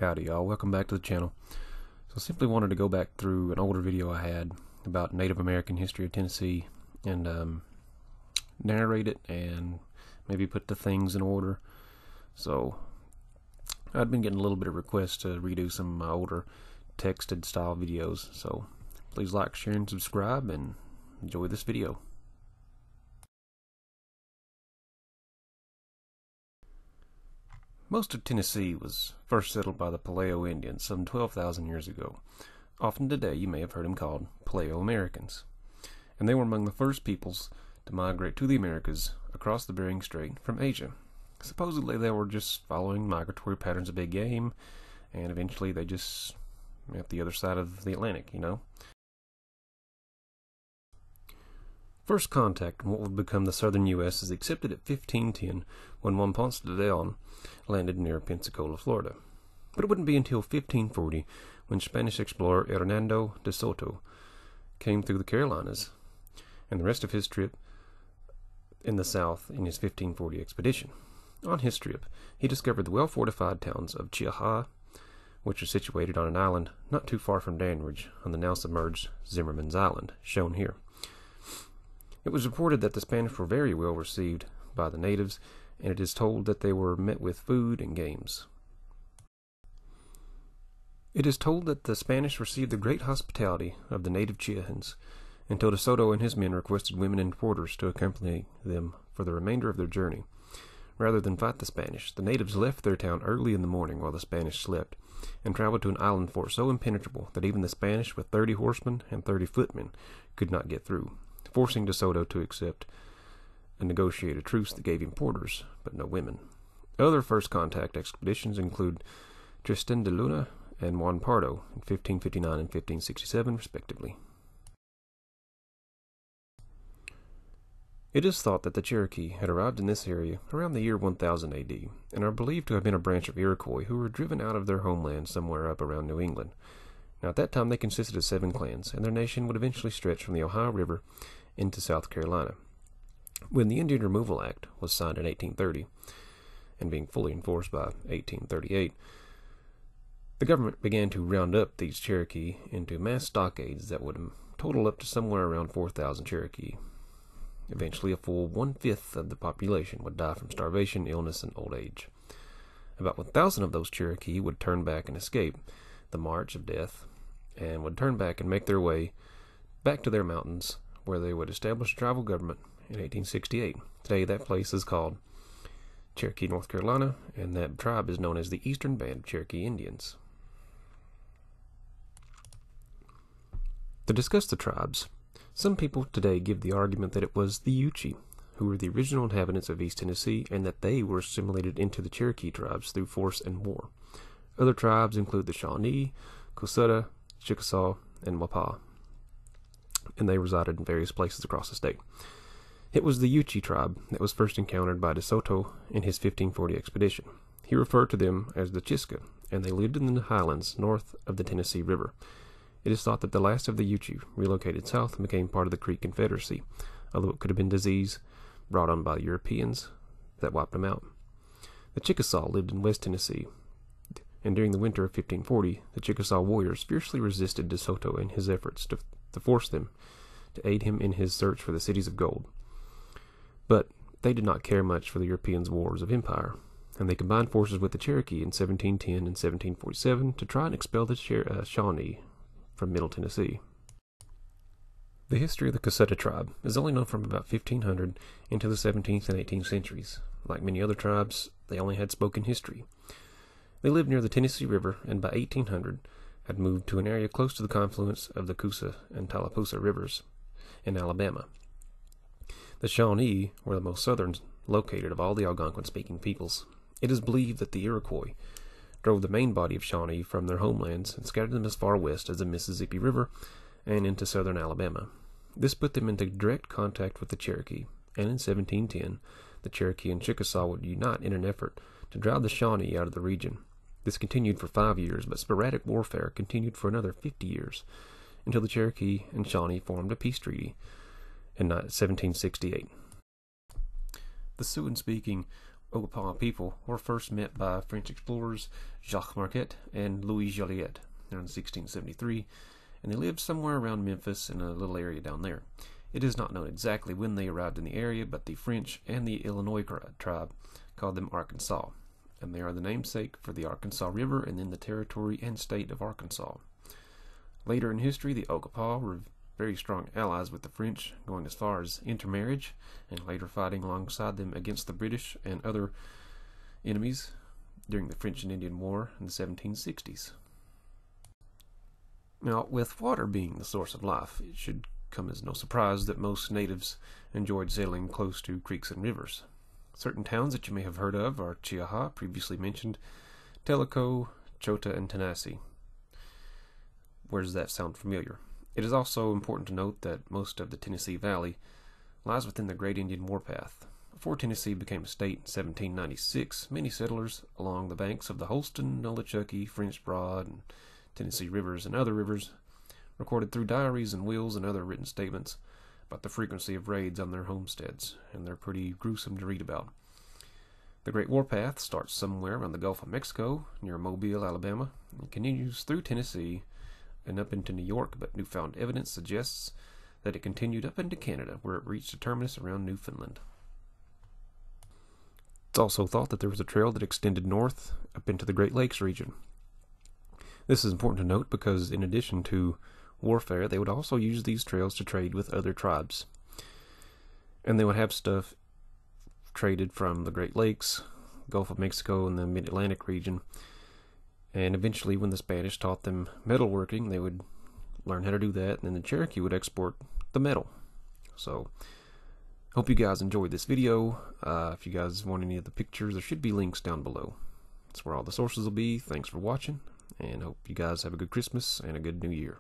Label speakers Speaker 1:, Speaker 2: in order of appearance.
Speaker 1: Howdy y'all, welcome back to the channel. So I simply wanted to go back through an older video I had about Native American history of Tennessee and narrate it and maybe put the things in order. So I'd been getting a little bit of requests to redo some of my older texted style videos, so please like, share, and subscribe and enjoy this video. Most of Tennessee was first settled by the Paleo Indians some 12,000 years ago. Often today you may have heard them called Paleo Americans. And they were among the first peoples to migrate to the Americas across the Bering Strait from Asia. Supposedly they were just following migratory patterns of big game, and eventually they just at the other side of the Atlantic, you know. First contact in what would become the southern U.S. is accepted at 1510 when Juan Ponce de Leon landed near Pensacola, Florida. But it wouldn't be until 1540 when Spanish explorer Hernando de Soto came through the Carolinas and the rest of his trip in the south in his 1540 expedition. On his trip, he discovered the well-fortified towns of Quapaw, which are situated on an island not too far from Danridge on the now submerged Zimmerman's Island, shown here. It was reported that the Spanish were very well received by the natives, and it is told that they were met with food and games. It is told that the Spanish received the great hospitality of the native Chiahans, until De Soto and his men requested women and porters to accompany them for the remainder of their journey. Rather than fight the Spanish, the natives left their town early in the morning while the Spanish slept, and traveled to an island fort so impenetrable that even the Spanish with 30 horsemen and 30 footmen could not get through, forcing De Soto to accept a negotiated truce that gave him porters, but no women. Other first contact expeditions include Tristan de Luna and Juan Pardo in 1559 and 1567, respectively. It is thought that the Cherokee had arrived in this area around the year 1000 AD, and are believed to have been a branch of Iroquois who were driven out of their homeland somewhere up around New England. Now at that time they consisted of 7 clans, and their nation would eventually stretch from the Ohio River into South Carolina. When the Indian Removal Act was signed in 1830, and being fully enforced by 1838, the government began to round up these Cherokee into mass stockades that would total up to somewhere around 4,000 Cherokee. Eventually, a full 1/5 of the population would die from starvation, illness, and old age. About 1,000 of those Cherokee would turn back and escape the march of death, and would turn back and make their way back to their mountains, where they would establish a tribal government in 1868. Today that place is called Cherokee, North Carolina, and that tribe is known as the Eastern Band of Cherokee Indians. To discuss the tribes, some people today give the argument that it was the Yuchi who were the original inhabitants of East Tennessee, and that they were assimilated into the Cherokee tribes through force and war. Other tribes include the Shawnee, Coushatta, Chickasaw, and Quapaw, and they resided in various places across the state. It was the Yuchi tribe that was first encountered by De Soto in his 1540 expedition. He referred to them as the Chiska, and they lived in the highlands north of the Tennessee River. It is thought that the last of the Yuchi relocated south and became part of the Creek Confederacy, although it could have been disease brought on by Europeans that wiped them out. The Chickasaw lived in West Tennessee, and during the winter of 1540, the Chickasaw warriors fiercely resisted De Soto in his efforts to force them to aid him in his search for the cities of gold. But they did not care much for the Europeans' wars of empire, and they combined forces with the Cherokee in 1710 and 1747 to try and expel the Shawnee from Middle Tennessee. The history of the Coushatta tribe is only known from about 1500 into the 17th and 18th centuries. Like many other tribes, they only had spoken history. They lived near the Tennessee River, and by 1800 had moved to an area close to the confluence of the Coosa and Tallapoosa rivers in Alabama. The Shawnee were the most southern located of all the Algonquin-speaking peoples. It is believed that the Iroquois drove the main body of Shawnee from their homelands and scattered them as far west as the Mississippi River and into southern Alabama. This put them into direct contact with the Cherokee, and in 1710, the Cherokee and Chickasaw would unite in an effort to drive the Shawnee out of the region. This continued for 5 years, but sporadic warfare continued for another 50 years, until the Cherokee and Shawnee formed a peace treaty in 1768. The Siouan-speaking O-gah-pa people were first met by French explorers Jacques Marquette and Louis Joliet around 1673, and they lived somewhere around Memphis in a little area down there. It is not known exactly when they arrived in the area, but the French and the Illinois tribe called them Arkansas, and they are the namesake for the Arkansas River and then the territory and state of Arkansas. Later in history, the O-gah-pa were very strong allies with the French, going as far as intermarriage, and later fighting alongside them against the British and other enemies during the French and Indian War in the 1760s. Now, with water being the source of life, it should come as no surprise that most natives enjoyed sailing close to creeks and rivers. Certain towns that you may have heard of are Chiaha, previously mentioned, Tellico, Chota, and Tanasi. Where does that sound familiar? It is also important to note that most of the Tennessee Valley lies within the Great Indian Warpath. Before Tennessee became a state in 1796, many settlers along the banks of the Holston, Nolichucky, French Broad, and Tennessee rivers and other rivers recorded through diaries and wills and other written statements about the frequency of raids on their homesteads, and they're pretty gruesome to read about. The Great Warpath starts somewhere around the Gulf of Mexico, near Mobile, Alabama, and continues through Tennessee and up into New York, but newfound evidence suggests that it continued up into Canada, where it reached a terminus around Newfoundland. It's also thought that there was a trail that extended north up into the Great Lakes region. This is important to note because in addition to warfare, they would also use these trails to trade with other tribes. And they would have stuff traded from the Great Lakes, Gulf of Mexico, and the Mid-Atlantic region. And eventually, when the Spanish taught them metalworking, they would learn how to do that, and then the Cherokee would export the metal. So, hope you guys enjoyed this video. If you guys want any of the pictures, there should be links down below. That's where all the sources will be. Thanks for watching, and hope you guys have a good Christmas and a good New Year.